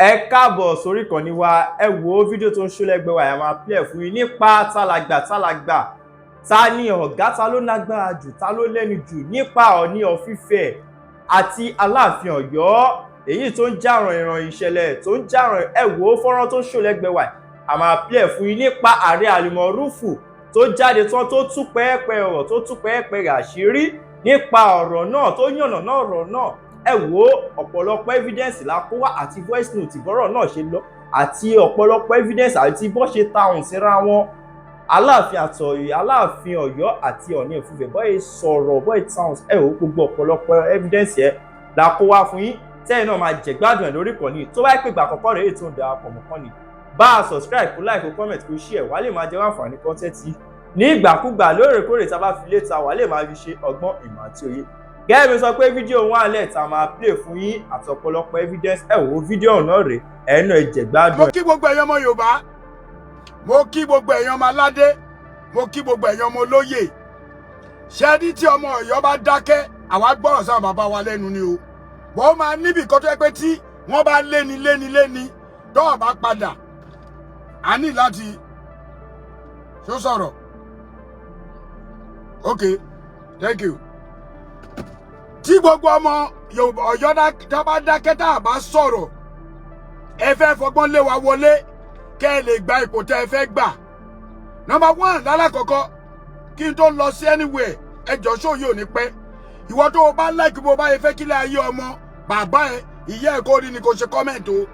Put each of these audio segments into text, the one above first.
Ẹ káàbọ̀ sórí ìkànnì wa. Ẹ wo fídíò tó ń ṣó lẹ́gbẹ̀ẹ́ wa, máa play fún yín nípa tálàgbà ta ni ọ̀gá, ta ló lágbára jù, ta ló lẹ́nu jù nípa Ọọ̀ni of Ifẹ̀ àti Aláàfin Ọ̀yọ́. Èyí tó ń jàràn ìran ìṣẹ̀lẹ̀ tó ń jàràn. Ẹ wo fọ́nrán tó ń ṣó lẹ́gbẹ̀ẹ́ wa, máa play fún yín nípa Ààrẹ Àlùmọ̀rúfù tó jáde tán tó tú pẹ́ẹ́pẹ́ ọ̀rọ̀, tó tú pẹ́ẹ́pẹ́ àṣírí nípa ọ̀rọ̀ náà, tó yànnàná ọ̀rọ̀ náà. Ẹ wo ọ̀pọ̀lọpọ̀ evidence la kó wá àti voice note bọ́rọ̀ náà ṣe lọ àti ọ̀pọ̀lọpọ̀ evidence àti bó ṣe tahùn síra wọn. Aláàfin Ọ̀yọ́ àti Ọọ̀ni of Ifẹ̀ bọ́ ẹ sọ̀rọ̀ bọ́ ẹ tahùn. Ẹ wo gbogbo ọ̀pọ̀lọpọ̀ evidence yẹn la kó wá fún yín tẹ́yìn náà máa jẹ̀gbádùn ẹ̀ lórí ìkànnì. Tó bá pè gbà àkọ́kọ́ rèé tó ń darapọ̀ mọ́ kọ́ni, bá a subscribe, kó like, kó comment, kó share, wá lè máa jẹ́ àǹfààní content yìí ní ìgbàkúgbà lóòrèkóòrè tá a bá fi léta, wá lè máa fi ṣe ọgbọ́n ìmọ̀ àti òye. Gẹ́gẹ́ bí sọ pé fídíò wọn àlẹ́ tá máa play fún yín àti ọ̀pọ̀lọpọ̀ evidence. Ẹ wo fídíò náà rèé, ẹnu ẹ jẹ̀gbádùn. Mo kí gbogbo ẹ̀yin ọmọ Yorùbá, mo kí gbogbo ẹ̀yin ọmọ aládé, mo kí gbogbo ẹ̀yin ọmọ olóyè. Ṣé ní tí ọmọ Ọ̀yọ́ bá dákẹ́, àwa gbọ́rọ̀ sáwọn bàbá wa lẹ́nu ni o. Wọ́n máa níbi kan tó yẹ pé tí wọ́n bá léni tó ọ̀ bá padà, a ní láti ṣó sọ̀rọ̀. Okay, thank you. Tí gbogbo ọmọ Yorùbá Ọ̀yọ́ tá bá dákẹ́ tá bá sọ̀rọ̀, ẹ fẹ́ fọgbọ́n lé wa wọlé kẹ́ ẹ lè gba ipò tẹ́ ẹ fẹ́ gbà. Number one, lálákọ̀ọ́kọ́ kí n tó lọ sí anywhere, ẹjọ́ ṣó yóò ní pẹ́. Ìwọ tó o bá like bó bá yẹ fẹ́ kílẹ̀ ayé ọmọ bàbá ẹ ìyá ẹ kó rí ni kò ṣe comment o.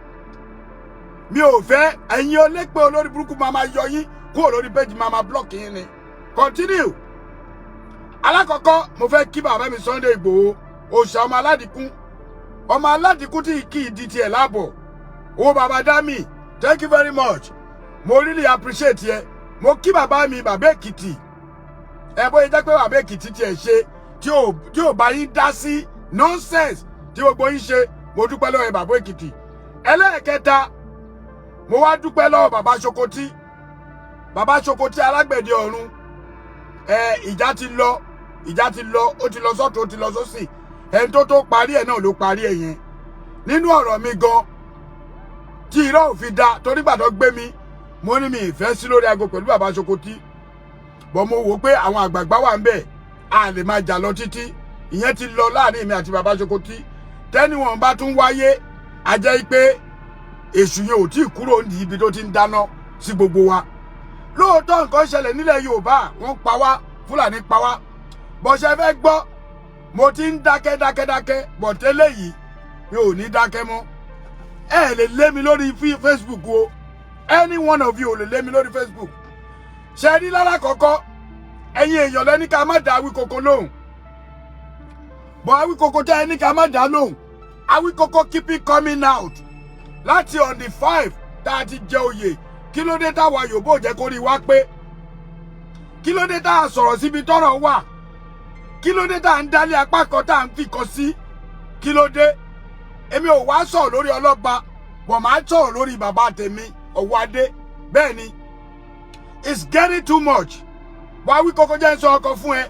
Mi ò fẹ́ ẹ̀yin olépè olórí burúkú máa yọ yín kúrò lórí page máa block yín ni. Continue. Alákọ̀ọ́kọ́ mo fẹ́ kí bàbá mi Sunday Igboho òòṣà ọmọ aládìkún tí kì í di tiẹ̀ láàbọ̀. Owó bàbá Dami, thank you very much. Mo really appreciate yẹ. Mo kí bàbá mi bàbá Èkìtì. Ẹ bóyá jẹ́ pé bàbá Èkìtì tiẹ̀ ṣe tí ò bá yín dá sí nonsense tí gbogbo yín ṣe. Mo dúpẹ́ lọ́wọ́ bàbá Èkìtì. Ẹlẹ́ẹ̀kẹta, mo wá dúpẹ́ lọ́wọ́ bàbá Ṣokotí. Bàbá Ṣokotí alágbẹ̀dẹ ọ̀run. Ìjà ti lọ, ó ti lọ sọ́tún, ó ti lọ sósì. Ẹni tó parí ẹ̀ náà ló parí ẹ̀ yẹn. Nínú ọ̀rọ̀ mi gan, tí irọ́ ò fi da torí gbàdọ̀ gbé mi, mo ní mi ìfẹ́ sí lórí aago pẹ̀lú bàbá Ṣokotí. Bọ̀ mo wò pé àwọn àgbààgbà wà ń bẹ̀, a lè máa jà lọ títí. Ìyẹn ti lọ láàrin mi àti bàbá Ṣokotí. Tẹ́niwọ̀n bá tún wáyé, a jẹ́ pé èṣù yẹn ò tí ì kúrò ní ibi tó ti ń dáná sí gbogbo wa. Lóòótọ́ nǹkan ṣẹlẹ̀ nílẹ̀ Yorùbá, wọ́n pa wá, Fúlàní pa wá. Bọ̀ṣẹ́ fẹ́ gbọ́, mo ti ń dákẹ́, bọ̀ tẹ́lẹ̀ yìí mi ò ní dákẹ́ mọ́. Ẹ lè lé mi lórí Facebook o. Any one of you ò lè lé mi lórí Facebook. Ṣé rí lálákọ̀ọ́kọ́, ẹ̀yin èèyàn lẹ́ni ká má dá Awíkoko lóhùn. Bọ̀ Awíkoko tẹ́ ẹni ká má dá lóhùn. Awíkoko keep it coming out. Láti on the 5 tá a ti jẹ oyè. Kí ló dé táwa Yorùbá ò jẹ́ kó rí wá pé? Kí ló dé tá a sọ̀rọ̀ síbi tọ́rọ̀ wà? Kí ló dé tá a ń dálé apá kan tá a ń fi kan sí? Kí ló dé? Èmi ò wá sọ̀rọ̀ lórí ọlọ́ba, bọ̀ máa sọ̀rọ̀ lórí bàbá tèmi Ọ̀wádé. Bẹ́ẹ̀ ni, it's getting too much. Wá Awíkoko jẹ́ ń sọ ọkọ fún ẹ.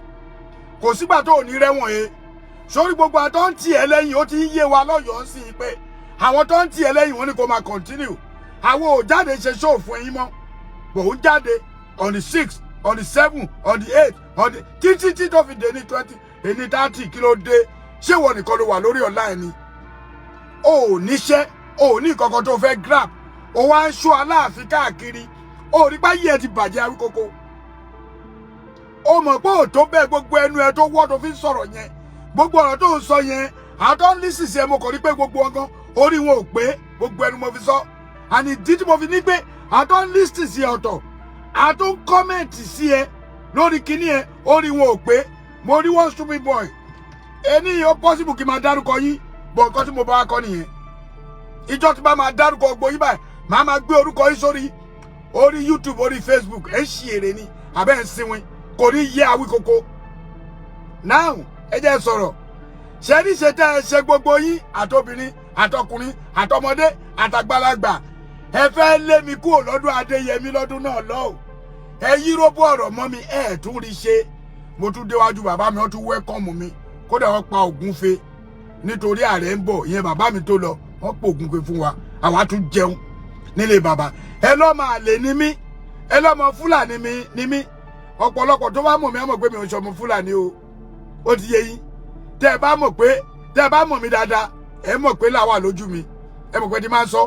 Kò sígbà tó ò ní rẹ́wọ̀n ẹ. Sórí gbogbo àtọ́ ń tì ẹ lẹ́yìn, ó ti ń yé wa lọ́yọ̀ọ́ sí i pé àwọn tó ń tì ẹ lẹ́yìn wọn ni kò máa continue. Àwọn ò jáde ṣe show fún ẹ̀yin mọ́. Bò ó jáde on the 6th, on the 7th, on the 8th, on the títí tó fi dé ní 20, ní 30 kí ló dé? Ṣé wọ́n nìkan ló wà lórí online ni? O ò níṣẹ́, o ò ní ìkọ̀kọ̀ tó fẹ́ grab. O wá ń ṣó Aláàfin káàkiri. O ò rí pé ayé ẹ ti bàjẹ́ Awíkoko. O mọ̀ pé ò tó bẹ́ẹ̀ gbogbo ẹnu ẹ tó wọ́ tó fi ń sọ̀rọ̀ yẹn. Gbogbo ọ̀rọ̀ tó ń sọ yẹn, àtọ́ ń lísì sí ẹ mo kàn rí pé gbogbo ọgán orí wọn ò pé gbogbo ẹnu mo fi sọ. Àní ìdí tí mo fi ní pé àtọ́ ń lísì sí ẹ ọ̀tọ̀. Àtọ́ ń kọ́mẹ̀ntì sí ẹ lórí kíní ẹ orí wọn ò pé. Mo rí one stupid boy. Ẹni ó possible kí n máa dárúkọ yín, bọ̀ nǹkan tí mo bá wá kọ́ nìyẹn. Ìjọ tí bá máa dárúkọ gbogbo yín báyìí, màá máa gbé orúkọ yín sórí YouTube, orí Facebook. Ẹ ṣì èrè ni, àbẹ́ ń sinwin, kò ní yé Awíkoko. Now, ẹ jẹ́ sọ̀rọ̀. Ṣé ní ṣe tẹ́ ẹ ṣe gbogbo yín, àtobìnrin, àtọkùnrin, àtọmọdé, àtàgbàlagbà. Ẹ fẹ́ lé mi kúrò lọ́dún Adéyẹmí lọ́dún náà lọ́hùn. Ẹ yí róbó ọ̀rọ̀ mọ́ mi, ẹ tún rí ṣe. Mo tún déwájú bàbá mi, wọ́n tún wẹ́kọ̀mù mi. Kódà wọ́n pa ògúnfe nítorí ààrẹ ń bọ̀, ìyẹn bàbá mi tó lọ wọ́n pògùn pé fún wa àwa tún jẹun nílé bàbá ẹ lọ́ máa lè ní mí ẹ lọ́mọ Fúlàní ní mí ọ̀pọ̀lọpọ̀ tó bá mọ̀ mí ẹ mọ̀ pé mi ò ṣọmọ Fúlàní o ó ti yé yín tẹ́ ẹ bá mọ̀ mí dáadáa ẹ mọ̀ pé là wà lójú mi ẹ mọ̀ pé tí máa ń sọ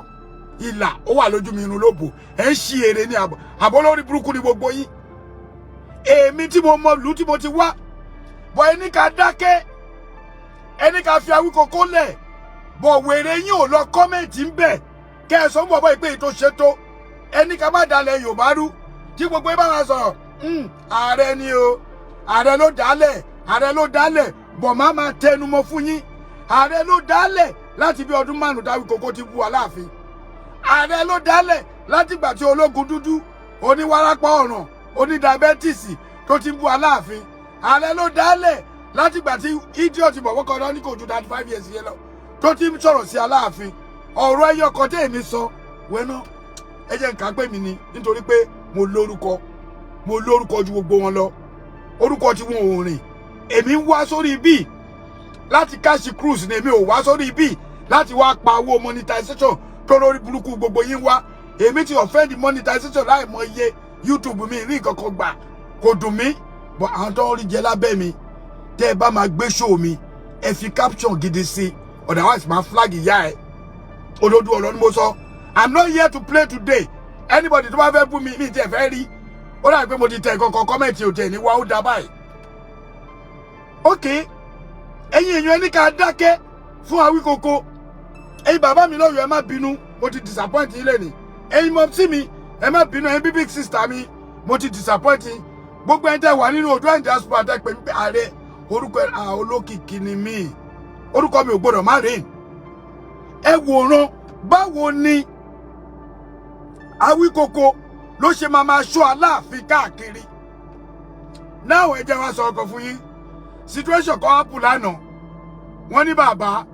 ìlà ó wà lójú mi irun lóbò ẹ ń ṣí èrè ní àbọ̀ lórí burúkú ni gbogbo yín èmi tí mo mọ lù tí mo ti wá bọ̀ ẹni ká dákẹ́ ẹni ká fi Awíkókó lẹ̀ bọ̀ wèrè yín ò lọ kọ́mẹ̀ntì ń bẹ̀ kẹ́ ẹ sọ fún bàbá ìpè ètò ṣètò ẹni ká má dalẹ̀ Yorùbá rú tí gbogbo ẹ bá wà sọ̀rọ̀ ààrẹ ni o ààrẹ ló dálẹ̀ bọ̀ má máa tẹnu mọ́ fún yín ààrẹ ló dálẹ̀ láti bí ọdún 5 tí Awíkókó ti bu Aláàfin ààrẹ ló dálẹ̀ láti ìgbà tí ológun dúdú oníwárápá ọ̀ràn onídàbẹ́tìsì tó ti bu Aláàfin ààrẹ ló dálẹ̀ láti ìgbà tí idiot bọ̀wọ́ kan náà ní kò ju 35 years yẹn lọ tó ti ń sọ̀rọ̀ sí Aláàfin ọ̀rọ̀ ẹyọ kan tẹ́ èmi sọ wẹ́nà ẹ jẹ́ nǹkan pè mí ni nítorí pé mo lórúkọ ju gbogbo wọn lọ orúkọ tí wọn ò rìn èmi ń wá sórí bíi láti cash cruise ni èmi ò wá sórí bíi láti wá pa owó monetization tó lórí burúkú gbogbo yín wá èmi ti offend monetization láì mọ iye YouTube mi rí nǹkan kan gbà kò dùn mí bọ àwọn tó ń rí jẹ lábẹ́ mi tẹ́ ẹ bá máa gbé show mi ẹ fi caption gidi sí otherwise máa flag ìyá ẹ olódù ọ̀rọ̀ ni mo sọ I'm not here to play today anybody tó bá fẹ́ bú mi tí ẹ fẹ́ rí ó dàbí pé mo ti tẹ kankan kọ́mẹ̀ntì ò tẹ̀ ní wá ó dá báyìí ok ẹ̀yin èèyàn ẹni ká dákẹ́ fún Awíkókó ẹ̀yin bàbá mi lọ́yọ̀ ẹ má bínú mo ti disappoint yín lẹ́nìí ẹ̀yin mọ̀ sí mi ẹ má bínú ẹ̀yin big sister mi mo ti disappoint yín gbogbo ẹni tẹ́ wà nínú Oòduà diaspora tẹ́ pè mí pé ààrẹ orúkọ olókìkí ni mí orúkọ mi ò gbọdọ̀ má rìn ẹ wòran báwo ni Awíkókó ló ṣe máa ṣọ́ Aláàfin káàkiri náà ẹ jẹ́ wá sọ ọkọ̀ fún yín situation kan happen lánàá wọ́n ní bàbá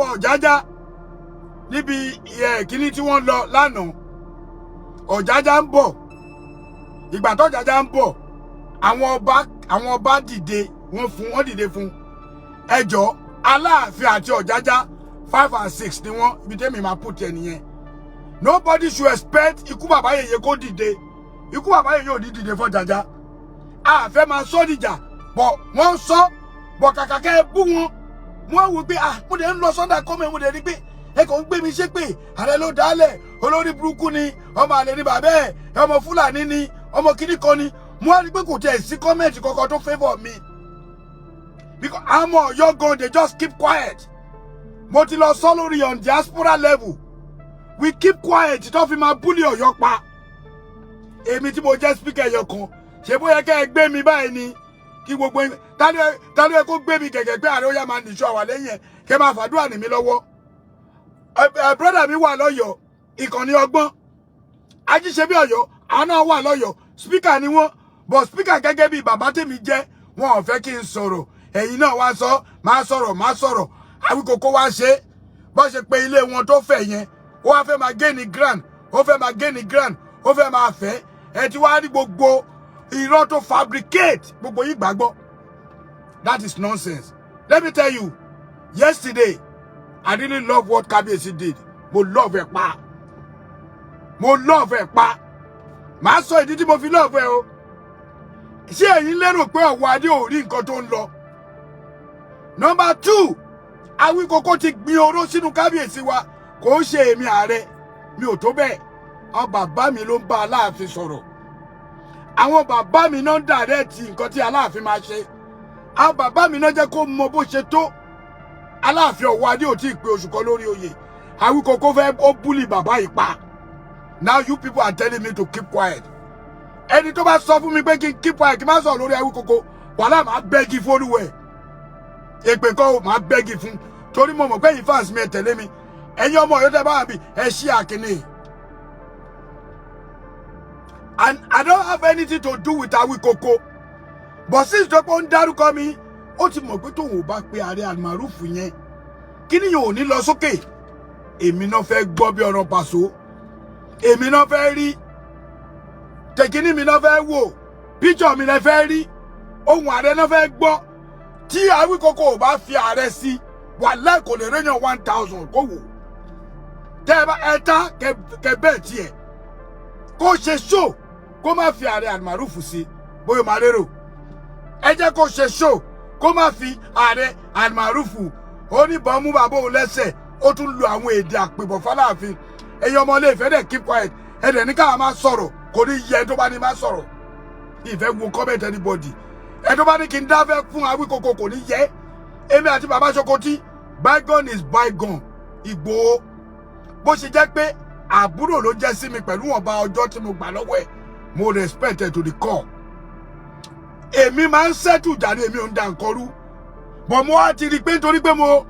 wa Ọ̀jájá níbi kíní tí wọ́n lọ lánàá Ọ̀jájá ń bọ̀ ìgbà tó Ọ̀jájá ń bọ̀ àwọn ọba dìde wọ́n dìde fún ẹjọ́ Aláàfin àti Ọ̀jájá 5 and 6 ni wọ́n ibi tẹ́mi máa put ẹ nìyẹn nobody should expect ikú bàbá yèyé kó dìde ikú bàbá yèyé ò ní dìde fún Ọ̀jájá a fẹ́ máa sọ dìjà bọ̀ wọ́n sọ bọ̀ kàkà kẹ́ ẹ bú wọn wọ́n wò pé mo dẹ̀ ń lọ sọ́dà kọ́mẹ̀ mo dẹ̀ rí pé ẹ kàn ń gbé mi ṣépè ààrẹ ló dálẹ̀ olórí burúkú ni ọmọ àlè ni bàbá ẹ̀ ọmọ Fúlàní ni ọmọ kíní kan ni mo wá rí pé kò tẹ̀ sí kọ́mẹ̀ntì kankan tó favour mi because àmọ́ Ọ̀yọ́ gan they just keep quiet mo ti lọ sọ lórí on diaspora level we keep quiet tó fi máa búlì Ọ̀yọ́ pa èmi tí mo jẹ́ speaker ẹ̀yọ̀ kan ṣe bóyá kẹ́ ẹ gbé mi báyìí ni kí gbogbo tálú ẹ kó gbé mi gẹ́gẹ́ pé ààrẹ ó yá máa nìṣó àwà lẹ́yìn ẹ̀ kẹ́ máa fàdúrà ní mi lọ́wọ́ brother mi wà lọ́yọ̀ọ́ ìkànnì ọgbọ́n ajíṣebí Ọ̀yọ́ àwọn náà wà lọ́yọ̀ọ́ speaker ni wọ́n but speaker gẹ́gẹ́ bí bàbá tèmi jẹ́ wọn ò fẹ́ kí n sọ̀rọ̀ ẹ̀yin náà wá sọ máa sọ̀rọ̀ Awíkókó wá ṣe bó ṣe pé ilé wọn tó fẹ̀ yẹn ó wá fẹ́ máa gain ground ó fẹ́ máa fẹ́ ẹ ti wá rí gbogbo irọ́ tó fabricate gbogbo yìí gbàgbọ́ that is nonsense let me tell you yesterday I really love what Kábíyèsí did mo love ẹ pa màá sọ ìdí tí mo fi love ẹ o ṣé ẹ̀yin lérò pé Ọ̀wọ̀ Adé ò rí nǹkan tó ń lọ number 2 Awíkókó ti gbin oró sínú Kábíyèsí wa kò ń ṣe èmi ààrẹ mi ò tó bẹ́ẹ̀ àwọn bàbá mi ló ń bá Aláàfin sọ̀rọ̀ àwọn bàbá mi náà dàrẹ́ẹ̀tì nǹkan tí Aláàfin máa ṣe àwọn bàbá mi náà jẹ́ kó mọ bó ṣe tó Aláàfin Ọ̀wọ̀ Adé ò tí ì pé oṣù kan lórí oyè Awíkókó fẹ́ ó búlì bàbá yìí pa now you people are telling me to keep quiet ẹni tó bá sọ fún mi pé kí n keep quiet kí n má sọ lórí Awíkókó wàhálà máa bẹ́gi fólúwẹ̀ èpè kan máa bẹ́gi fún torí mo mọ̀ pé yìí fans mi ẹ̀ tẹ̀lé mi ẹ̀yin ọmọ Ọ̀yọ́ tẹ́ bá wà bí ẹ ṣí àkíní. And I don't have anything to do with Awíkókó but since tó pọ̀ ń dárúkọ mi ó ti mọ̀ pé tóun ò bá pe ààrẹ Almaroof yẹn kí ni yóò ní lọ sókè èmi náà fẹ́ gbọ́ bí ọ̀rọ̀ Pàṣọ èmi náà fẹ́ rí tẹ̀kíní mi náà fẹ́ wò píjọ mi náà fẹ́ rí ohun ààrẹ náà fẹ́ gbọ́ tí Awíkókó ò bá fi ààrẹ sí wàláì kò lè réyàn 1000 kó wò tẹ́ ẹ bá ẹ ta kẹ bẹ́ẹ̀ tiẹ̀ kó ṣe show kó má fi ààrẹ àlùmárùfù sí bóyá máa lérò ẹ jẹ́ kó ṣe show kó má fi ààrẹ àlùmárùfù oníbọn mú bàbá òun lẹ́sẹ̀ ó tún lu àwọn èdè àpèbọ̀ fáláàfin ẹ̀yin ọmọ ilé ìfẹ́ dẹ̀ keep quiet ẹ̀dẹ̀ ní káà máa sọ̀rọ̀ kò ní yẹ tó bá ní máa sọ̀rọ̀ ìfẹ́ wo comment anybody ẹ̀ tó bá ní kí n dáfẹ́ fún Awíkòkò kò ní yẹ èmi àti bàbá Ṣòkòtì bygone is bygone. Ìgbòho bó ṣe jẹ́ pé àbúrò ló jẹ́ sí mi pẹ̀lú ọba ọjọ́ tí mo gbà lọ́wọ́ ẹ̀ mo respect ẹ̀ to the core. Èmi máa ń settle jàre èmi ò ń da nǹkan rú bọ̀ mo wá ti rí pé nítorí pé mo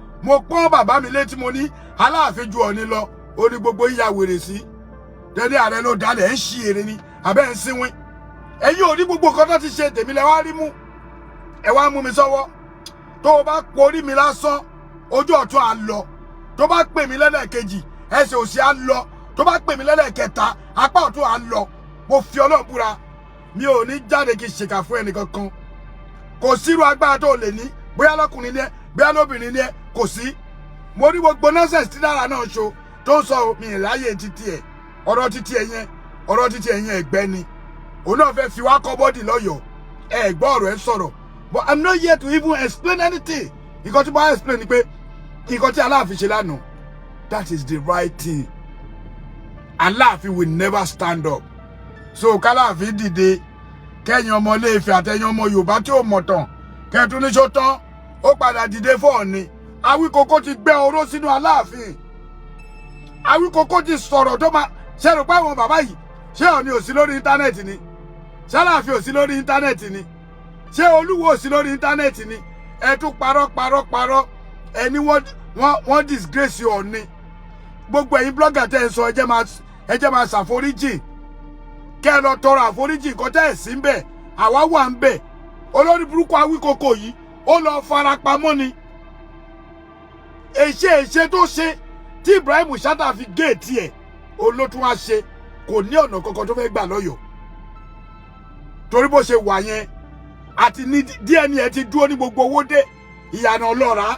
pọ́n bàbá mi létí mo ní Aláàfin ju Ọ̀ọ̀ni lọ ó ní gbogbo ìyá wèrè sí dẹ́dẹ́ ààrẹ ló dalẹ̀ ń ṣí èrè ni àbẹ́ ń sínwín ẹ̀yin ò ní gbogbo nǹkan tó ti ṣe tèmi lẹ wá rí mú ẹ wá mú mi sọ́wọ́ tó o bá porí mi lásán ojú ọ̀tún á lọ tó bá pè mí lẹ́lẹ́kejì ẹsẹ̀ òsì á lọ tó bá pè mí lẹ́lẹ́kẹta apá ọ̀tún á lọ mo fi Ọlọ́run búra mi ò ní jáde kí n ṣèkà fún ẹnì kankan kò sírú agbára tó lè ní bóyá lọ́kùnrin ni ẹ bóyá lóbìnrin ni ẹ kò sí mo rí gbogbo nonsense tí Dára náà ṣo tó sọ mi ìráyè títí ẹ ọ̀rọ̀ títí ẹ yẹn ẹ̀gbẹ́ ni òun náà fẹ́ fi wá kọ́ bọ́dì lọ́yọ̀ọ́ ẹ gbọ́ ọ̀rọ̀ ẹ sọ̀rọ̀ but I'm not here to even explain anything nǹkan tí mo wá explain ni pé nǹkan tí Aláàfin ṣe lánàá that is the right thing Aláàfin will never stand up so k'Aláàfin dìde kẹ́yìn ọmọ Ilé-Ifẹ̀ àtẹ̀yìn ọmọ Yorùbá tí ò mọ̀ tán kẹ́tún ní ṣó tán ó padà dìde fún Ọ̀ọ̀ni Awíkòkò ti gbẹ́ oró sínú Aláàfin Awíkòkò ti sọ̀rọ̀ tó máa ṣe rò pé àwọn bàbá yìí ṣé Ọ̀ọ̀ni ò sí lórí íńtánẹ́ẹ̀tì ni ṣé Aláàfin ò sí lórí íńtánẹ́ẹ̀tì ni ṣé Olúwo ò sí lórí íńtánẹ́ẹ̀tì ni ẹ tún parọ́ ẹni wọ́n disgrace Ọ̀ọ̀ni gbogbo ẹ̀yin blogger tẹ́ ẹ sọ ẹ jẹ́ máa ṣàforíjì kẹ́ ẹ lọ tọrọ àforíjì nǹkan tẹ́ ẹ sí ń bẹ̀ àwa wà ń bẹ̀ olórí burúkú Awíkòkò yìí ó lọ farapamọ́ ni èṣe tó ṣe tí Ibrahim Ṣàtà fi géètì ẹ̀ olótún wá ṣe kò ní ọ̀nà kankan tó fẹ́ gbà lọ́yọ̀ọ́ torí bó ṣe wà yẹn àti ní DNA ti dúró ní gbogbo owó dé ìyànà ọlọ́ra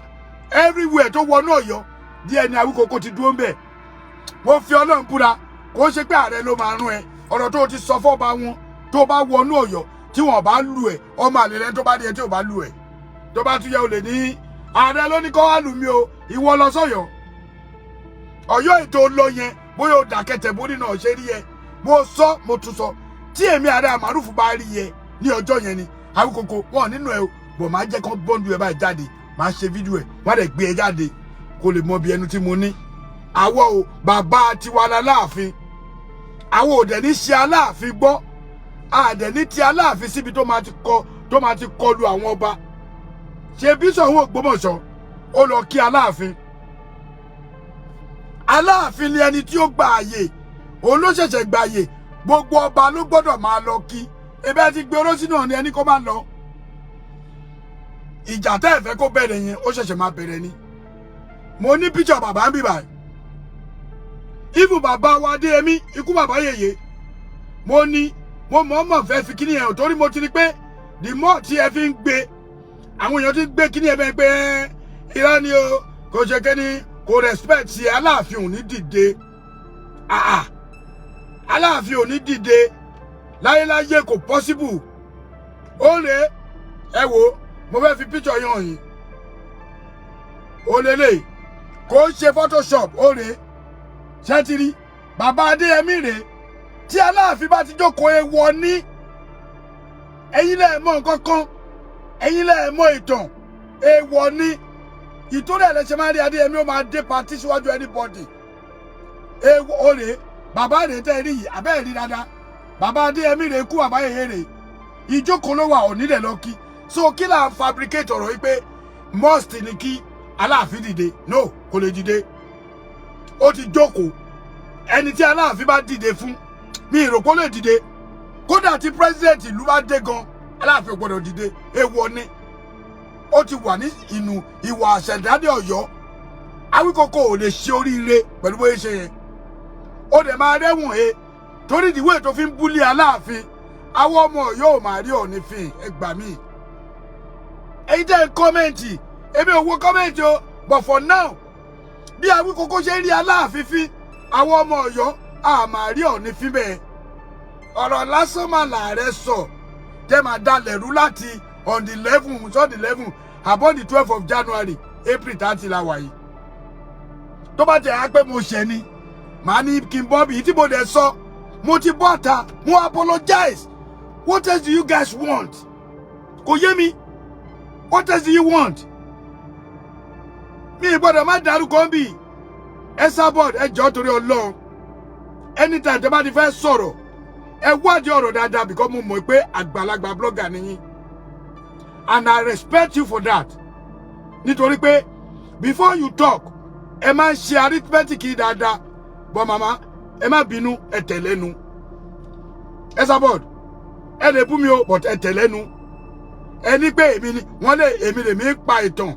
everywhere tó wọnú Ọ̀yọ́ DNA Awíkòkò ti dúró ń bẹ̀ mo fi Ọlọ́run búra kò ṣe pé ààrẹ ló máa rún ẹ ọ̀rọ̀ tó ti sọ fọ́ba wọn tó bá wọnú Ọ̀yọ́ tí wọ́n bá lù ẹ̀ ọmọ àlè rẹ tó bá di ẹ tí ò bá lù ẹ̀ tó bá tún yẹ olè ní ààrẹ ló ní kó wá lù mí o ìwọ lọ sọ́yọ́ Ọ̀yọ́ ètò lọ yẹn bóyá o dàkẹ́tẹ̀ bó nínú ọ̀ṣẹ́ rí yẹ mo sọ mo tún sọ tí èmi ààrẹ àmàrúfù bá rí yẹ ní ọjọ́ yẹn ni Awíkòkò wọn nínú ẹ o bọ̀ máa jẹ́ kán bọ́ǹdù ẹ báyìí jáde máa ṣe fídíò ẹ wọ́n á dẹ̀ gbé ẹ jáde kó lè mọ bí ẹnu tí mo ní àwọ̀ o bàbá tiwa l'Aláàfin àwọ̀ ò dẹ̀ ní ṣe Aláàfin gbọ́ àdẹ̀ ní ti Aláàfin síbi tó máa ti kọlu àwọn ọba ṣe bí Ṣọ̀ún Ògbómọ̀ṣọ́ ó lọ kí Aláàfin Aláàfin ni ẹni tí ó gba àyè òun ló ṣẹ̀ṣẹ̀ gba àyè gbogbo ọba ló gbọ́dọ̀ máa lọ kí ebe ti gbé oró sínú Ọ̀ọ̀ni ẹni kó máa lọ ìjà tẹ́ ẹ fẹ́ kó bẹ̀rẹ̀ yẹn ó ṣẹ̀ṣẹ̀ máa bẹ̀rẹ̀ ni mo ní píṣọ̀ bàbá ń bì báyìí ìfù bàbá wa Adéyẹmí ikú bàbá yèyé mo mọ̀ fẹ́ fi kíní yẹn torí mo ti rí pé the more tí ẹ fi ń gbé àwọn èèyàn ti gbé kíní ẹ bẹ́ẹ̀ pé irọ́ ni o kò ṣe kẹ́ni kò respect sí Aláàfin ò ní dìde Aláàfin ò ní dìde láyéláyé kò possible ó lè ẹ wo mo fẹ́ fi picture yẹn hàn yín ó lélẹ̀ kò ń ṣe photoshop ó lè ṣẹ́tìrí bàbá Adéyẹmí rèé tí Aláàfin bá ti jókòó ewọ ní ẹ̀yin lẹ mọ̀ nǹkan kan ẹ̀yin lẹ mọ̀ ìtàn ewọ ní ìtòrí ẹlẹsẹ máa rí Adéyẹmí ó máa dé party síwájú anybody ewọ ó rèé bàbá rèé tẹ́ rí yìí abẹ́ rí dáadáa bàbá Adéyẹmí rèé kú bàbá yèyé rèé ìjókòó ló wà òní dẹ̀ lọ kí so kí là ń fabricate ọ̀rọ̀ yìí pé must ni kí Aláàfin dìde no kò lè dìde ó ti jókòó ẹni tí Aláàfin bá dìde fún mi ìròpó lè dìde kódà tí president ìlú bá dé gan Aláàfin ò gbọdọ̀ dìde èèwọ̀ ni ó ti wà ní inú ìwà àṣẹ̀dáde Ọ̀yọ́ Awíkòkò ò lè ṣe oríire pẹ̀lú bóyá ṣe yẹn ó dẹ̀ máa rẹ́wọ̀n he torí ìdíwé tó fi ń búlé Aláàfin àwọn ọmọ Ọ̀yọ́ ò máa rí Ọ̀ọ̀ni fìn ẹ gbà mí ẹ̀yin tẹ́ ń kọ́mẹ́ǹtì èmi ò wo kọ́mẹ́ǹtì o but for now bí Awíkókó ṣe rí Aláàfin fín àwọn ọmọ Ọ̀yọ́ a máa rí Ọọ̀ni fín bẹ́ẹ̀ ọ̀rọ̀ lásán mà làárẹ̀ sọ tẹ́ máa dalẹ̀ rú láti on the 11 about the 12th of January April 30 la wà yìí tó bá jẹ́ á pé mo ṣẹ̀ ni màá ní kí n bọ́ bí tí mo dẹ̀ sọ mo ti bọ́ ta mo apologize. What else do you guys want? Kò yé mi. What else do you want? Mi gbọ́dọ̀ má dárúkọ bí ẹ sábọ̀d ẹ jọ̀ọ́ torí Ọlọ́run anytime tẹ́ bá ti fẹ́ sọ̀rọ̀ ẹ wádìí ọ̀rọ̀ dáadáa because mo mọ̀ pé àgbàlagbà blogger ni yín and I respect you for that nítorí pé before you talk ẹ máa ń ṣe arithmetic dáadáa but mama ẹ má bínú ẹ tẹ̀lẹ́nu ẹ sábọ̀d ẹ lè bú mi o but ẹ tẹ̀lẹ́nu ẹ ní pé èmi ni wọ́n lè èmi lè mi pa ìtàn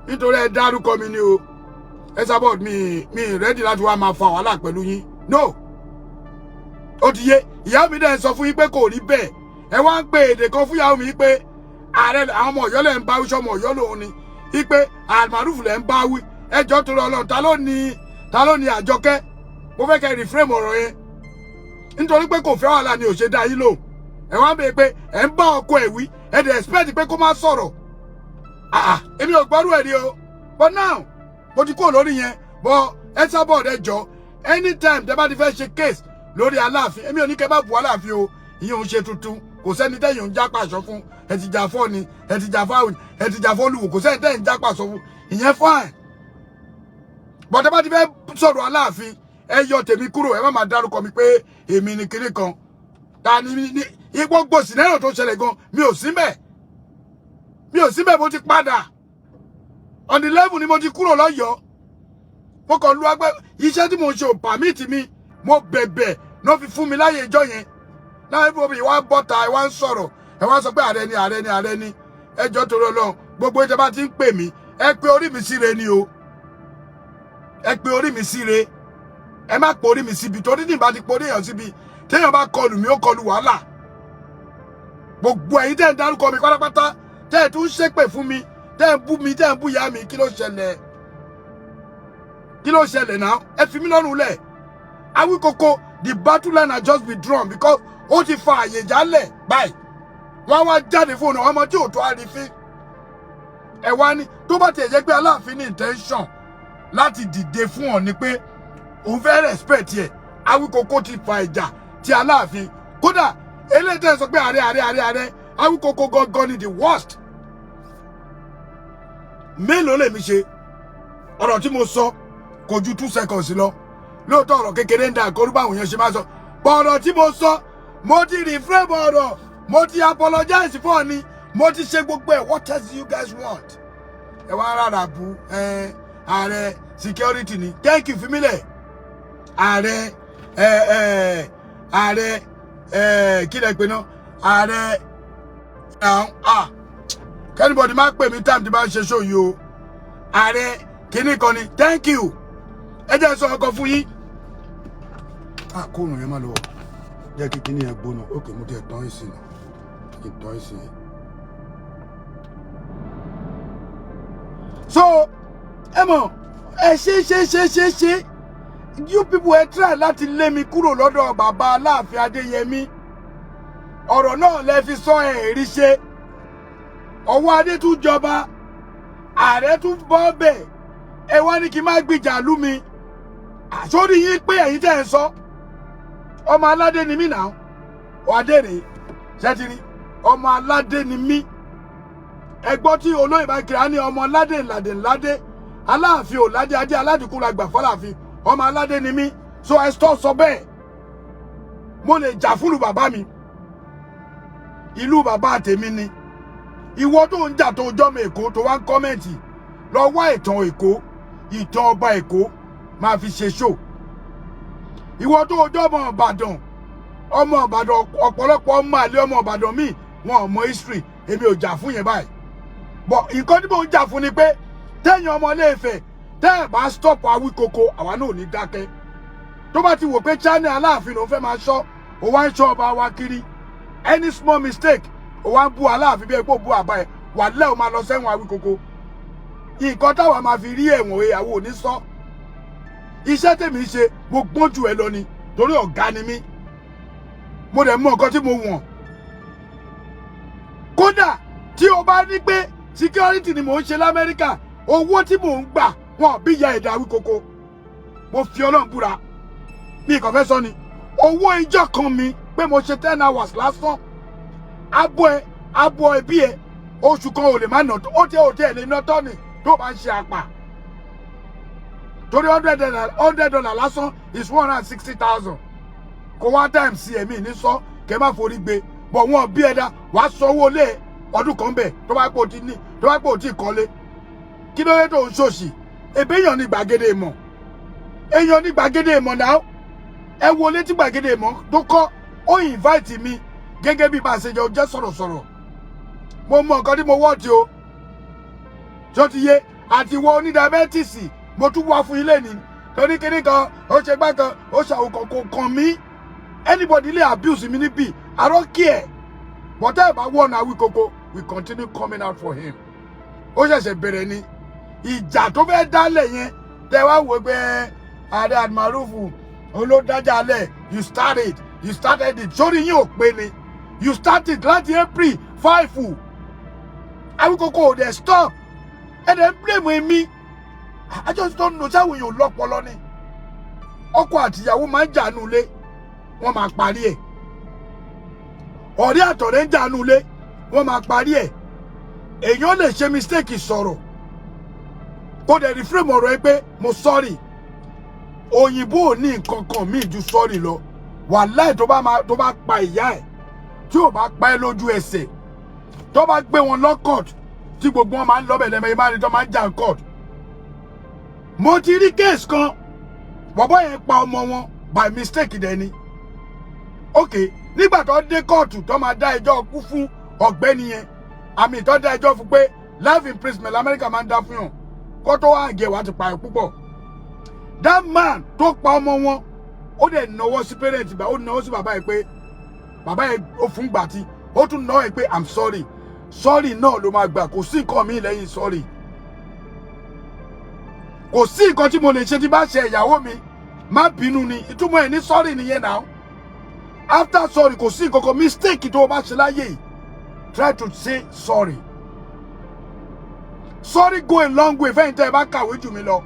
nítorí ẹ dárúkọ mi ni o ẹ sábọ̀d mi ready láti wá máa fa wàhálà pẹ̀lú yín no ó ti yé ìyá mi dẹ̀ sọ fún yín pé kò rí bẹ́ẹ̀ ẹ wá ń pe èdè kan fún ìyàwó mi pé ààrẹ àwọn ọmọ Ọ̀yọ́ lẹ̀ ń bá wí sọmọ Ọ̀yọ́ lòun ni wípé àmàrúfù lẹ̀ ń bá wí ẹjọ́ torí Ọlọ́run ta ló ní Àjọkẹ́ mo fẹ́ kẹ́ reframe ọ̀rọ̀ yẹn nítorí pé kò fẹ́ wàhálà ni ò ṣe dá yín lò ẹ wá ń bèè pé ẹ ń bá ọkọ ẹ wí ẹ dẹ̀ expect pé kó má sọ̀rọ̀ èmi ò gbọ́rú ẹ̀ rí o but now mo ti kúrò lórí yẹn but ẹ sábọ̀ ẹ jọ anytime tẹ́ bá ti fẹ́ ṣe case lórí Aláàfin èmi ò ní kẹ́ bá bu Aláàfin o ìyẹn ò ń ṣe tuntun kò sẹ́ni tẹ́yìn ń jápa àṣọ fún ẹ ti jà fọ́ ni ẹ ti jà fáwọn ẹ ti jà fọ́lùwò kò sẹ́ni tẹ́yìn jápa àṣọ fún ìyẹn fine but tẹ́ bá ti fẹ́ sọ̀rọ̀ Aláàfin ẹ yọ tèmi kúrò ẹ má máa dárúkọ mi pé èmi ni kinní kan ta ni ní gbogbo scenario tó ṣẹlẹ̀ gan mi ò síbẹ̀ mo ti padà on the level ni mo ti kúrò lọ́yọ̀ọ́ mo kàn lu agbẹ́ iṣẹ́ tí mo ń ṣe ò pàmìtì mi mo bẹ̀bẹ̀ náà fi fún mi láyé ìjọ yẹn náà ibo mi wá bọ́ta ẹ wá ń sọ̀rọ̀ ẹ wá sọ pé ààrẹ ni ẹjọ́ torí Ọlọ́run gbogbo ìjọba ti ń pè mí ẹ pé orí mi síre ni o ẹ pé orí mi síre ẹ má pò orí mi síbi torí ní ìbá ti pò orí èèyàn síbi téèyàn bá kọlù mí ó kọlù wàhálà gbogbo ẹ̀yin tẹ́ ń dárúkọ mi pátápátá tẹ́ ẹ̀ tún ṣépè fún mi tẹ́ ẹ̀ ń bú mi tẹ́ ẹ̀ ń bú ìyá mi kí ló ṣẹlẹ̀ náà ẹ fi mí lọ́rùn lẹ̀ Awíkókó the battle line has just been drawn because ó ti fa àyè jálẹ̀ báyìí wọ́n wá jáde fún ọ̀nà ọmọ tí ò tó àrífín ẹ wá ní tó bá tiẹ̀ jẹ́ pé Aláàfin ní intention láti dìde fún ọ ni pé òun fẹ́ respect yẹ Awíkókó ti fa ìjà ti Aláàfin kódà eléyìí tẹ́ sọ pé ààrẹ Awíkókó gangan ni the worst mélòó lèmi ṣe ọ̀rọ̀ tí mo sọ kò ju 2 seconds lọ lóòótọ́ ọ̀rọ̀ kékeré ń da àkórú báwọn èèyàn ṣe máa sọ bọ̀ ọ̀rọ̀ tí mo sọ mo ti reframe ọ̀rọ̀ mo ti apologize fún ọ ni mo ti ṣe gbogbo ẹ̀ what else do you guys want ẹ wá rárá bu ààrẹ security ni thank you fimilẹ ààrẹ kí lẹ pé náà ààrẹ kẹ́nìbọ̀dì máa pè mí time tí bá ń ṣe show yìí o ààrẹ kìíní kan ni thank you ẹ jẹ́ sọ ọkọ̀ fún yín kóòrùn yẹn má lọ jẹ́ kí kíní yẹn gbóná ókè mo tẹ̀ tán ìsìn kí n tán ìsìn so ẹ mọ̀ ẹ ṣe you people ẹ try láti lé mi kúrò lọ́dọ̀ bàbá Aláàfin Adéyẹmí ọ̀rọ̀ náà lẹ fi sọ ẹ̀rí ṣe ọwọ́ adé tún jọba ààrẹ tún bọ́ bẹ̀ ẹ wá ní kí n má gbìjà lú mi àsórí yín pé ẹ̀yin tẹ́ ẹ sọ ọmọ aládé ni mí náà adé rèé ṣẹ́tìrí ọmọ aládé ni mí ẹgbọ́n tí olóyè bá kiri á ní ọmọ ládé ńládé Aláàfin ò ládé adé aládìkú la gbà fọ́láàfin ọmọ aládé ni mí so ẹ sọ bẹ́ẹ̀ mo lè jà fúlù bàbá mi ìlú bàbá tèmi ni ìwọ tó ń jà tó jọ́mọ Èkó tó wá ń kọ́mẹ̀ntì lọ wá ìtàn Èkó ìtàn ọba Èkó máa fi ṣe ṣó ìwọ tó jọ́mọ Ìbàdàn ọmọ Ìbàdàn ọ̀pọ̀lọpọ̀ ọmọ àlè ọmọ Ìbàdàn míì wọn ò mọ history èmi ò jà fún yẹn báyìí but nǹkan tí mò ń jà fún ni pé tẹ́yìn ọmọ Ilé-Ifẹ̀ tẹ́ ẹ̀ bá stop Awíkókó àwa náà ò ní dákẹ́ tó bá ti wò pé channel Aláàfin ló fẹ́ máa ṣọ́ ó wá ń ṣọ́ ọba wa kiri any small mistake ó wá ń bú Aláàfin bí ẹ kó bú àbá ẹ wà lẹ́ ò máa lọ sẹ́wọ̀n Awíkókó nǹkan táwa máa fi rí ẹ̀wọ̀n ìyàwó ò ní sọ. Iṣẹ́ tèmi ṣe mo gbọ́n jù ẹ lọ ni torí ọ̀gá ni mí. Mo dẹ̀ mọ nǹkan tí mo wọ̀n. Kódà tí o bá ní pé security ni mò ń ṣe l'Amẹ́ríkà, owó tí mò ń gbà wọn bí ya ẹ̀dá Awíkókó. Mo fi Ọlọ́run búra. Mi kàn fẹ́ sọ ni. Owó ìjọ kan mi pé mo ṣe 10 hours lásán. Abo ẹbí ẹ oṣù kan ò lè má nà tó. Ó tẹ́ lè ná tọ́ ni tó bá ń ṣe àpà. Torí $100 lásán is 160,000. Kò wá time sí ẹ̀mí ní sọ kẹ́ má forí gbé. Bọ̀ wọ́n bí ẹ̀dá wàá sanwó lé ọdún kan bẹ̀ tó bá pò tí kọ́lé. Kí ló dé tó ń ṣòṣì? Èbéèyàn ní gbàgede ìmọ̀. Èèyàn ní gbàgede ìmọ̀ náà. Ẹ wo létí gbàgede ìmọ̀ tó kọ́ ó invite mi gẹ́gẹ́ bí bá ṣe jẹ́ sọ̀rọ̀sọ̀rọ̀. Mo mọ nǹkan tí mo wọ́ ti o. Ṣó ti yé àti wọ onídàbẹ́tìsì mo tún wá fún ilé ni. Torí kíní kan ó ṣe gbá kan ó ṣàwòkàn kò kàn mí. Anybody lè abuse mi níbí. I don't care. Whatever one Awíkókó, we continue coming out for him. Ó ṣẹ̀ṣẹ̀ bẹ̀rẹ̀ ni. Ìjà tó fẹ́ dálẹ̀ yẹn tẹ wá wò pé Ààrẹ Almarufu olódájálẹ̀ you started it. Sórí yín ò pé ni. You started láti April 5. Awíkókó ò dẹ̀ stop. Ẹ dẹ̀ blame mi. I just don't know ṣáwọn èèyàn lọ́pọlọ ni. Ọkọ àtìyàwó máa ń jà nù ilé. Wọ́n máa parí ẹ̀. Ọ̀rẹ́ àtọ̀rẹ́ ń jà nù ilé. Wọ́n máa parí ẹ̀. Èèyàn lè ṣe mistake sọ̀rọ̀. Kó dẹ̀ reframe ọ̀rọ̀ ẹ pé mo sorry. Òyìnbó ò ní nǹkan kan míì ju sorry lọ. Wàláì tó bá pa ìyá ẹ̀ tí ò bá pa ẹ́ lójú ẹsẹ̀ tó bá gbé wọn lọ court tí gbogbo wọn máa ń lọ́bẹ̀ lẹ́mọ̀ ìmáà ni tó máa ń jà court. Mo ti rí case kan bọ̀bọ́ yẹn pa ọmọ wọn by mistake dẹ̀ ni. Okay, nígbà tó dé kóòtù tó máa dá ẹjọ́ kú fún ọ̀gbẹ́ni yẹn àmì tó dá ẹjọ́ fún pé life imprisonment l'Amẹ́ríkà máa ń dá fún yàn kó tó wá àgẹ̀ wá ti pààyàn púpọ̀. That man tó pa ọmọ wọn ó dẹ̀ náwó sí parent ó náwó sí bàbá yẹn pé bàbá yẹn ó fún gbà tí ó tún náwó yẹn pé I'm sorry náà ló máa gbà kò sí nǹkan mi lẹ́yìn sorry. Kò sí nǹkan tí mo lè ṣe tí bá ṣe ìyàwó mi má bínú ni ìtumọ̀ ẹ̀ ní sorry nìyẹn náà. After sorry kò sí nǹkan kan mistake tó o bá ṣe láyé yìí try to say sorry. Sorry go a long way fẹ́yìn tẹ́ ẹ bá kàwé jù mí lọ.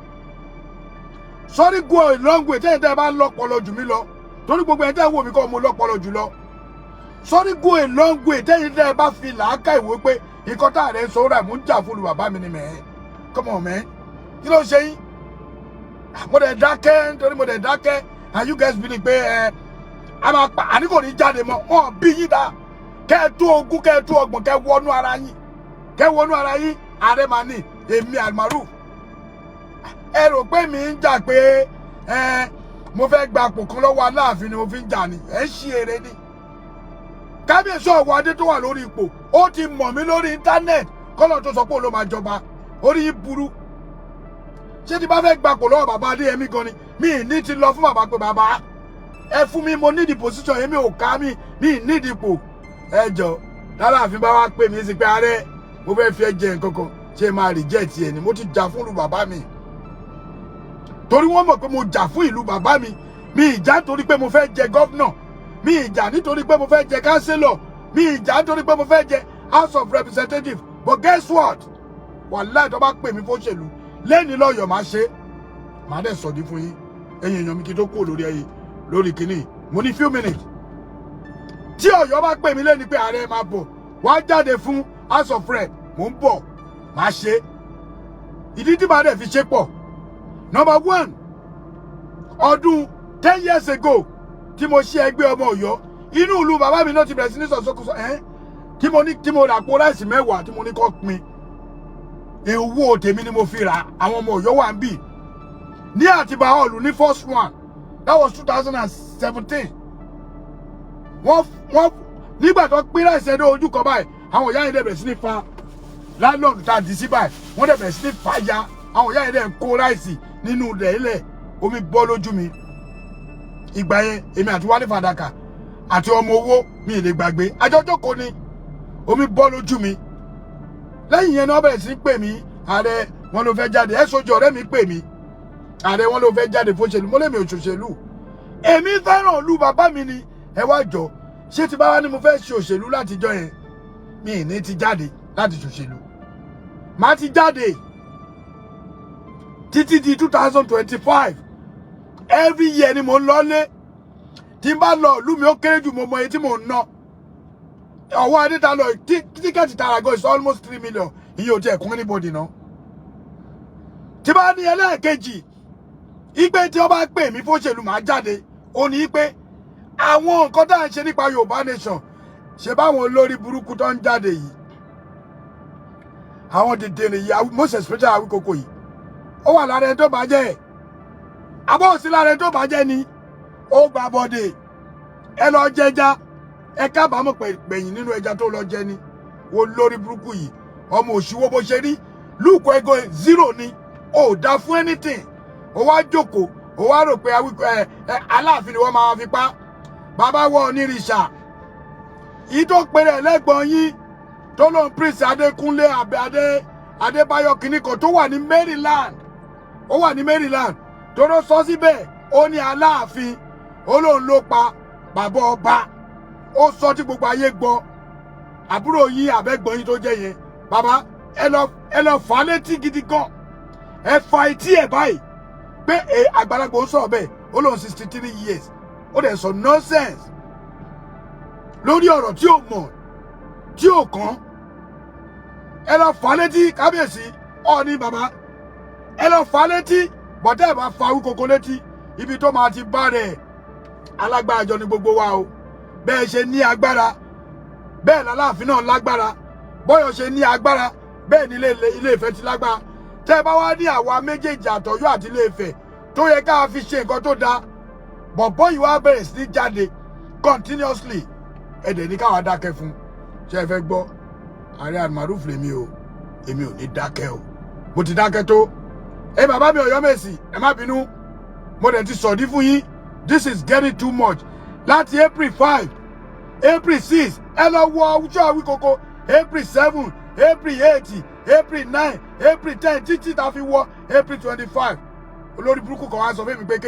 Sorry go a long way tẹ́yìn tẹ́ ẹ bá lọ́pọlọ jù mí lọ torí gbogbo ẹ̀ tẹ́ ẹ wò mí kọ́ mo lọ́pọlọ jù lọ. Sorry go a long way tẹ́yìn tẹ́ ẹ bá fi làákà ìwé pé nǹkan tá à rẹ̀ ń sọ ọ́rà mú ń jà fún olùbàbá mi ni mẹ́ẹ̀. Come on man. Kí ló ṣe yín? Mo dẹ̀ dákẹ́ nítorí mo dẹ̀ dákẹ́ and you guys believe pé a máa pa àní kò ní jáde mọ́ wọn bí yín dá kẹ́ ẹ tó ogún kẹ́ ẹ tó ọgbọ̀n kẹ́ ẹ wọnú ara yín ààrẹ máa ní èmi Almaroof. Ẹ rò pé mi ń jà pé mo fẹ́ gba àpò kan lọ́wọ́ Aláàfin ni mo fi ń jà ni ẹ̀ ń ṣí eré ni. Kábíyèsí ọ̀wọ́ adé tó wà lórí ipò ó ti mọ̀ mí lórí íńtánẹ́ẹ̀tì kọ́lọ̀ tó sọ pé òun ló máa jọba orí yín burú. Ṣé ti bá fẹ́ gba àpò lọ́wọ́ bàbá Adéyẹmí gan ni mi ì ní ti lọ fún bàbá pé bàbá ẹ fún mi mo need the position èmi ò ká mi need ipò. Ẹ jọ Láàfin bá wá pè mí sí pé ààrẹ mo fẹ́ fi ẹ jẹ nǹkan kan ṣé máa reject ẹ ni mo ti jà fún ìlú bàbá mi. Torí wọ́n mọ̀ pé mo jà fún ìlú bàbá mi ìjà nítorí pé mo fẹ́ jẹ gọ́vnà mi ìjà nítorí pé mo fẹ́ jẹ kánsílọ̀ mi ìjà nítorí pé mo fẹ́ jẹ house of representatives but guess what wàláì tó bá pè mí fóṣèlú lẹ́ni lọ́yọ̀ máa ṣe máa dẹ̀ sọ̀dí fún yín ẹ̀yin èèyàn mi kí tó kúrò lórí kìíní mo ní few minutes tí Ọ̀yọ́ bá pè mí lẹ́ni pé ààrẹ máa bọ̀ wá jáde fún house of rep mò ń bọ̀ máa ṣe ìdí tí màá dẹ̀ fi ṣe pọ̀. Number one, ọdún 10 years ago tí mo ṣe ẹgbẹ́ ọmọ Ọ̀yọ́ inú ìlú bàbá mi náà ti bẹ̀rẹ̀ sí ní sọ̀sọ́kùsọ tí mo rà àpò ráìsì 10 tí mo ní kó pin owó tèmi ni mo fi rà àwọn ọmọ Ọ̀yọ́ wà ń bì ní Àtìbà hall ní first one that was 2017 wọ́n nígbà tó pín ráìsì ẹ̀dọ́ ojú kan báyìí àwọn ìyá yẹn dẹ̀ bẹ̀rẹ̀ sí ní fa landlord tá a dì sí báyìí wọ́n dẹ̀ bẹ̀rẹ̀ sí ní fa ya àwọn ìyá yẹn dẹ̀ ń kó ráìsì nínú ilẹ̀ ilẹ̀ omi bọ́ lójú mi ìgbà yẹn èmi àti Wálé Fàdákà àti ọmọ owó mi ì lè gbàgbé àjọjọ́ kò ní omi bọ́ lójú mi lẹ́yìn yẹn náà bẹ̀rẹ̀ sí pè mí ààrẹ wọ́n ló fẹ́ jáde SOG ọ̀rẹ́ mi pè mí ààrẹ wọ́n ló fẹ́ jáde fóṣèlú mo lèmi òṣòṣèlú èmi fẹ́ràn ìlú bàbá mi ni ẹ wá jọ ṣé ti bá wá ní mo fẹ́ ṣe òṣèlú látijọ́ yẹn mi ní ti jáde láti ṣòṣèlú màá ti jáde títí di 2025 every year ni mo ń lọlé tí n bá lọ ìlú mi ó kéré jù mo mọ iye tí mo ń ná ọwọ́ adéta lọ tíkẹ́ẹ̀tì tààrà gan is almost 3 million iye ò tí ẹ̀kún anybody náà tí bá ní ẹlẹ́ẹ̀kejì ìgbé tí ó bá pè mí fóṣèlú màá jáde ó ní pé àwọn nǹkan tá à ń ṣe nípa Yorùbá nation ṣe báwọn olórí burúkú tó ń jáde yìí àwọn dèdèrè yìí most especially Awíkókó yìí ó wà lára ẹni tó bá jẹ́ àbọ̀ sí lára ẹni tó bá jẹ́ ni ó gba bọ́dé ẹ lọ jẹja ẹ kábàámọ̀ pẹ̀yìn nínú ẹja tó lọ jẹ ni wo lórí burúkú yìí ọmọ òṣìwò bó ṣe rí lùkọ ẹgọ 0 ni ó dá fún anything ó wá jókòó ó wá rò pé Aláàfin ni wọ́n máa fi pa bàbá wọ onírìṣà yìí tó pèrè lẹ́gbọ̀n yín tó lóun Prince Adékúnlé Adébáyọ̀ kìnnìkan tó wà ní Maryland ó wà ní Maryland tó ló sọ síbẹ̀ ó ní Aláàfin ó lóun ló pa bàbá ọba ó sọ tí gbogbo ayé gbọ́ àbúrò yín àbẹ́gbọ̀n yín tó jẹ́ yẹn bàbá ẹ lọ fà á létí gidi gan ẹ fa etí ẹ báyìí pé àgbàlagbà ó sọ̀rọ̀ bẹ́ẹ̀ ó lóun 63 years ó dẹ̀ sọ nonsense lórí ọ̀rọ̀ tí ò mọ̀ tí ò kàn ẹ lọ fà á létí kábíyèsí Ọọ̀ni bàbá ẹ lọ fà á létí bọ̀dá ẹ̀ bá fa Awíkókó létí ibi tó máa ti bá rẹ̀ alágbára jọ ní gbogbo wa o bẹ́ẹ̀ ṣe ní agbára bẹ́ẹ̀ l'Aláàfin náà lágbára bọ́yọ̀ ṣe ní agbára bẹ́ẹ̀ ní Ilé Ifẹ̀ ti lágbára tẹ́ ẹ bá wá ní àwa méjèèjì àtọ̀yọ́ àti Ilé Ifẹ̀ tó yẹ ká fi ṣe nǹkan tó dáa bọ̀bọ́ yìí wá bẹ̀rẹ̀ sí ní jáde continuously ẹ̀dẹ̀ ní káwa dákẹ́ fún ṣe é fẹ́ gbọ́ Ààrẹ Almaroof lèmi o èmi ò ní dákẹ́ o mo ti dákẹ́ tó bàbá mi Ọ̀yọ́mèsì ẹ má bínú mo dẹ̀ ti sọ̀dí fún yín this is getting too much láti April 5 April 6 ẹ lọ wọ àwùjọ Awíkókó April 7 April 8 April 9 April 10 títí tá fi wọ April 25 olórí burúkú kan wá sọ fún mi pé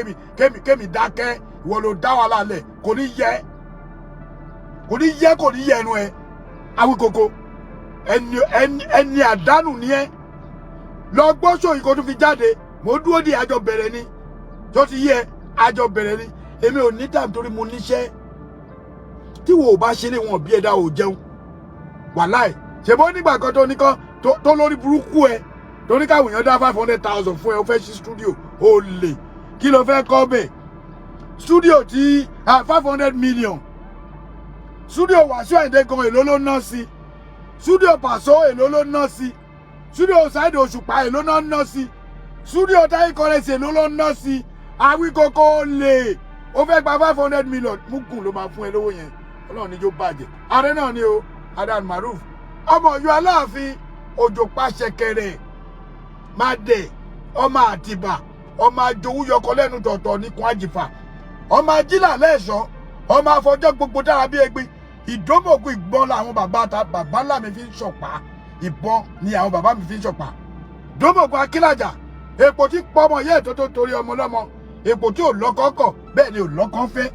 kémi dákẹ́ ìwọ ló dá wàhálà lẹ̀ kò ní yẹ ẹnu ẹ Awíkókó ẹni àdánù ni ẹ lọ gbóṣò yìí kó tún fi jáde mo dúró di àjọ bẹ̀rẹ̀ ni tó ti yẹ àjọ bẹ̀rẹ̀ ni èmi ò ní tàbí torí mo níṣẹ́ tí wo ò bá ṣe lé wọn bí ẹ̀dá ò jẹun wàláì ṣèbó nígbà kan tó nìkan tó lórí burúkú ẹ tó ní káwọn èèyàn dá 500,000 fún ẹ ó fẹ́ ṣí studio ó lè kí ló fẹ́ kọ́ bẹ̀ studio tí 500 million studio Wàsíù Àyìndé gan èló ló ná sí studio Pàṣọ èló ló ná sí studio Saheed Òṣùpá èló náà ná sí studio Táyé Currency èló ló ná sí Awíkókó lè ó fẹ́ gba 500 million mugun ló máa fún ẹ lówó yẹn Ọlọ́run ní jó bàjẹ́ ààrẹ náà ni o Ààrẹ Almaroof ọmọ Ọ̀yọ́ Aláàfin òjò pàṣẹkẹrẹ máa dẹ̀ ọmọ Àtìbà ọmọ àjòwú yọkọ lẹ́nu tọ̀tọ̀ ní kun àjìfà ọmọ ajílà lẹ́ẹ̀ṣọ́ ọmọ afọjọ́ gbogbo dára bí egbin ìdómògùn ìbọn làwọn bàbá ńlá mi fi ń ṣọ̀pá ìbọn ni àwọn bàbá mi fi ń ṣọ̀pá dómògùn akílàjà èpò tí pọ́mọ yẹ́ ètò tó torí ọmọ lọ́mọ èpò tí ò lọ́kọ́kọ̀ bẹ́ẹ̀ ni ò lọ́kọ́ fẹ́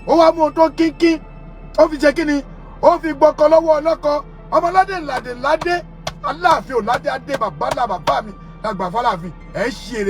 ó wá mú un tó kínkín ó fi ṣe kíni ó fi gbọ́kọ lọ́wọ́ ọlọ́kọ ọmọládé ládé Aláàfin ò ládé adé bàbá ńlá bàbá mi lágbà f'Aláàfin ẹ̀ ń ṣe èrè.